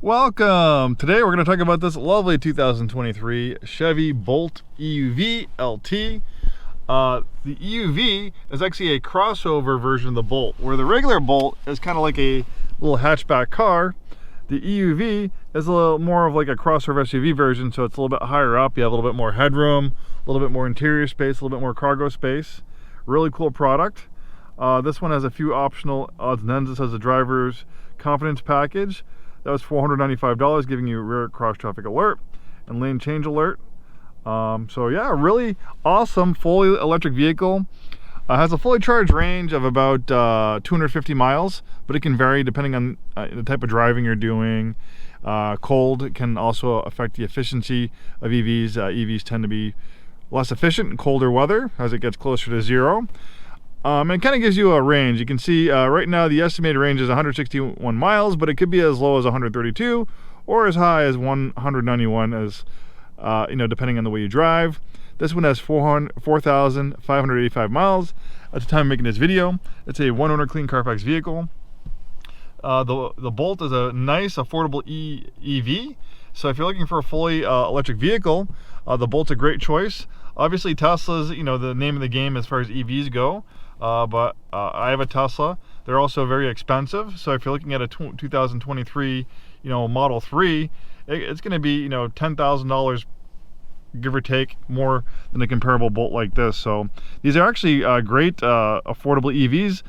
Welcome! Today we're going to talk about this lovely 2023 Chevy Bolt EUV LT. The EUV is actually a crossover version of the Bolt, where the regular Bolt is kind of like a little hatchback car. The EUV is a little more of like a crossover SUV version, so it's a little bit higher up. You have a little bit more headroom, a little bit more interior space, a little bit more cargo space. Really cool product. This one has a few optional odds and ends. This has a driver's confidence package. That was $495, giving you rear cross traffic alert and lane change alert. So yeah, really awesome fully electric vehicle. Has a fully charged range of about 250 miles, but it can vary depending on the type of driving you're doing. Cold can also affect the efficiency of EVs. EVs tend to be less efficient in colder weather as it gets closer to zero. It kind of gives you a range. You can see right now the estimated range is 161 miles, but it could be as low as 132 or as high as 191, as depending on the way you drive. This one has 4,585 miles at the time of making this video. It's a one-owner clean Carfax vehicle. The Bolt is a nice, affordable EV. So if you're looking for a fully electric vehicle, the Bolt's a great choice. Obviously, Tesla's the name of the game as far as EVs go. But I have a Tesla. They're also very expensive. So if you're looking at a 2023, Model 3, it's going to be, $10,000, give or take, more than a comparable Bolt like this. So these are actually great affordable EVs.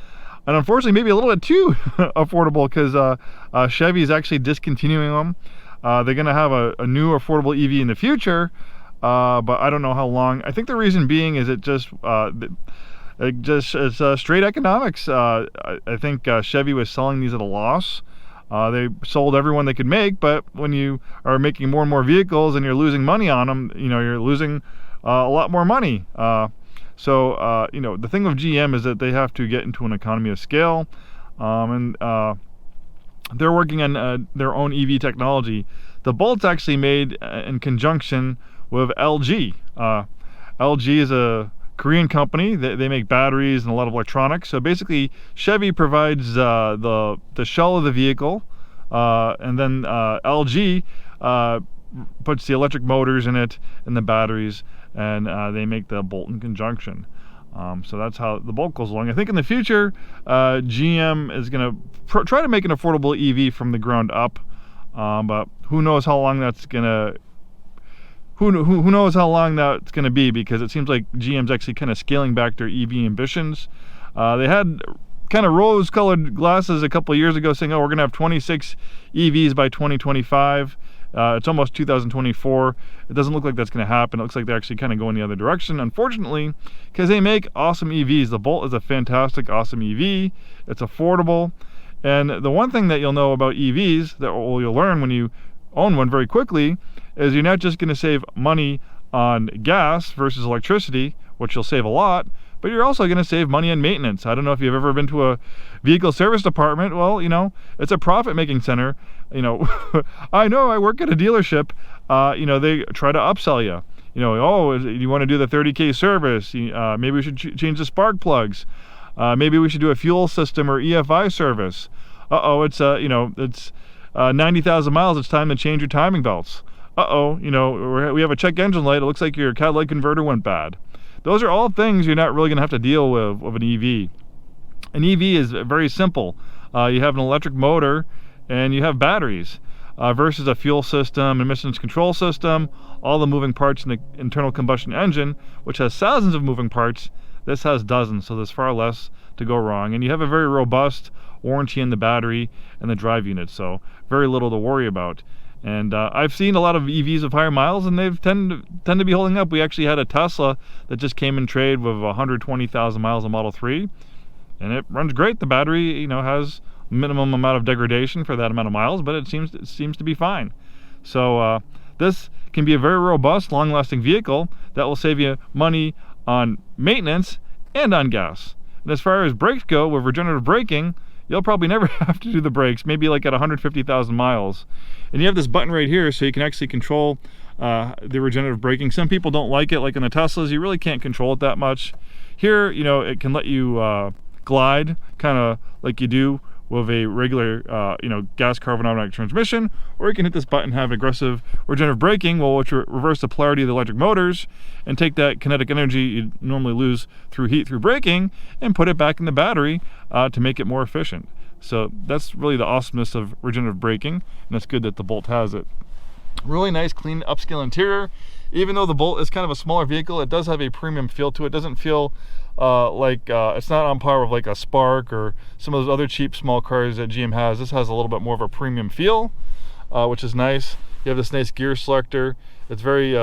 And unfortunately, maybe a little bit too affordable, because Chevy is actually discontinuing them. They're going to have a new affordable EV in the future, but I don't know how long. I think the reason being is it's straight economics. I think Chevy was selling these at a loss. They sold everyone they could make, but when you are making more and more vehicles and you're losing money on them, you're losing a lot more money. The thing with GM is that they have to get into an economy of scale, and they're working on their own EV technology. The Bolt's actually made in conjunction with LG. LG is a Korean company. They make batteries and a lot of electronics. So basically, Chevy provides the shell of the vehicle, and then LG puts the electric motors in it and the batteries, and they make the Bolt in conjunction. So that's how the Bolt goes along. I think in the future, GM is going to try to make an affordable EV from the ground up, but who knows how long that's going to. Who knows how long that's going to be, because it seems like GM's actually kind of scaling back their EV ambitions. They had kind of rose-colored glasses a couple of years ago saying, oh, we're going to have 26 EVs by 2025. It's almost 2024. It doesn't look like that's going to happen. It looks like they're actually kind of going the other direction, unfortunately, because they make awesome EVs. The Bolt is a fantastic, awesome EV. It's affordable. And the one thing that you'll know about EVs, that you'll learn when you own one very quickly, is you're not just going to save money on gas versus electricity, which you'll save a lot, but you're also going to save money on maintenance. I don't know if you've ever been to a vehicle service department. Well, it's a profit-making center. I know, I work at a dealership. They try to upsell you. Oh, you want to do the 30K service? Maybe we should change the spark plugs. Maybe we should do a fuel system or EFI service. It's 90,000 miles. It's time to change your timing belts. We have a check engine light. It looks like your catalytic converter went bad. Those are all things you're not really going to have to deal with an EV. An EV is very simple. You have an electric motor and you have batteries, versus a fuel system, emissions control system, all the moving parts in the internal combustion engine, which has thousands of moving parts. This has dozens, so there's far less to go wrong. And you have a very robust warranty in the battery and the drive unit, so very little to worry about. And I've seen a lot of EVs with higher miles, and they've tend to be holding up. We actually had a Tesla that just came in trade with 120,000 miles of Model 3, and it runs great. The battery, has minimum amount of degradation for that amount of miles, but it seems to be fine. So this can be a very robust, long-lasting vehicle that will save you money on maintenance and on gas. And as far as brakes go, with regenerative braking, you'll probably never have to do the brakes, maybe like at 150,000 miles. And you have this button right here, so you can actually control the regenerative braking. Some people don't like it, like in the Teslas, you really can't control it that much. Here, it can let you glide, kind of like you do with a regular, gas carbon automatic transmission, or you can hit this button and have aggressive regenerative braking, which will reverse the polarity of the electric motors and take that kinetic energy you normally lose through heat through braking and put it back in the battery to make it more efficient. So that's really the awesomeness of regenerative braking, and it's good that the Bolt has it. Really nice, clean, upscale interior. Even though the Bolt is kind of a smaller vehicle, it does have a premium feel to it. It doesn't feel it's not on par with like a Spark or some of those other cheap small cars that GM has. This has a little bit more of a premium feel, which is nice. You have this nice gear selector. It's very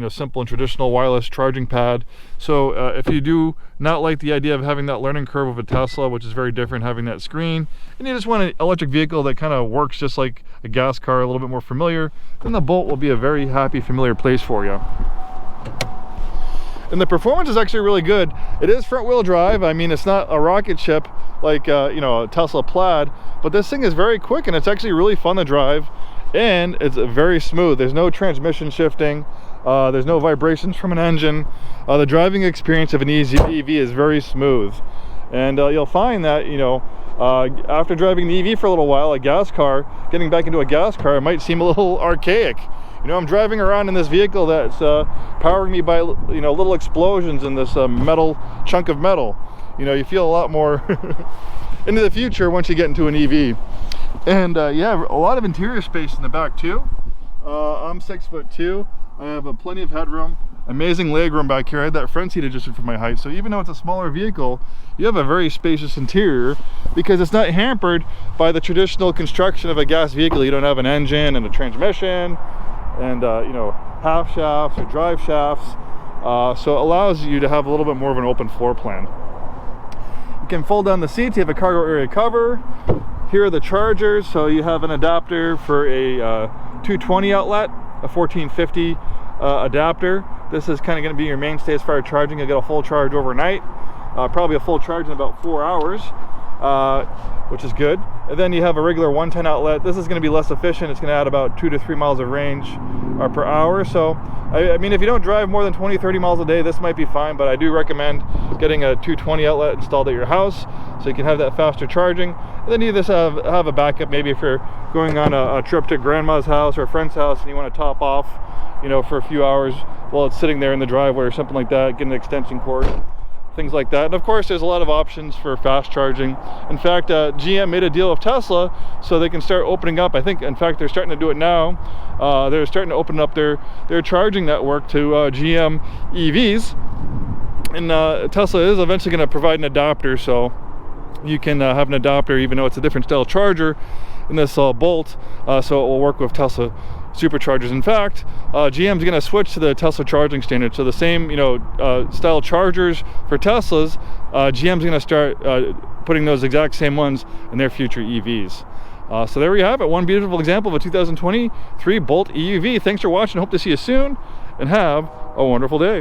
simple and traditional wireless charging pad. So if you do not like the idea of having that learning curve of a Tesla, which is very different, having that screen, and you just want an electric vehicle that kind of works just like a gas car, a little bit more familiar, then the Bolt will be a very happy, familiar place for you. And the performance is actually really good. It is front wheel drive. I mean, it's not a rocket ship like a Tesla Plaid, but this thing is very quick and it's actually really fun to drive. And it's very smooth. There's no transmission shifting. There's no vibrations from an engine. The driving experience of an EV is very smooth. And you'll find that, after driving the EV for a little while, a gas car, getting back into a gas car, it might seem a little archaic. I'm driving around in this vehicle that's powering me by, little explosions in this metal chunk of metal. You feel a lot more into the future once you get into an EV. And yeah, a lot of interior space in the back too. I'm 6'2". I have plenty of headroom, amazing legroom back here. I had that front seat adjusted for my height. So even though it's a smaller vehicle, you have a very spacious interior because it's not hampered by the traditional construction of a gas vehicle. You don't have an engine and a transmission and half shafts or drive shafts. So it allows you to have a little bit more of an open floor plan. You can fold down the seats. You have a cargo area cover. Here are the chargers. So you have an adapter for a 220 outlet, a 1450 adapter. This is kind of going to be your mainstay as far as charging. You'll get a full charge overnight, probably a full charge in about 4 hours, which is good. And then you have a regular 110 outlet. This is going to be less efficient. It's going to add about 2 to 3 miles of range per hour. So I mean, if you don't drive more than 20-30 miles a day, this might be fine, but I do recommend getting a 220 outlet installed at your house so you can have that faster charging. And then you just have a backup, maybe if you're going on a trip to grandma's house or a friend's house and you want to top off, for a few hours while it's sitting there in the driveway or something like that, get an extension cord, things like that. And of course, there's a lot of options for fast charging. In fact, GM made a deal with Tesla so they can start opening up. I think, in fact, they're starting to do it now. They're starting to open up their charging network to GM EVs. And Tesla is eventually going to provide an adapter, so you can have an adapter even though it's a different style charger in this Bolt, so it will work with Tesla superchargers. In fact, GM's going to switch to the Tesla charging standard. So the same, style chargers for Teslas, GM's going to start putting those exact same ones in their future EVs. So there we have it. One beautiful example of a 2023 Bolt EUV. Thanks for watching. Hope to see you soon and have a wonderful day.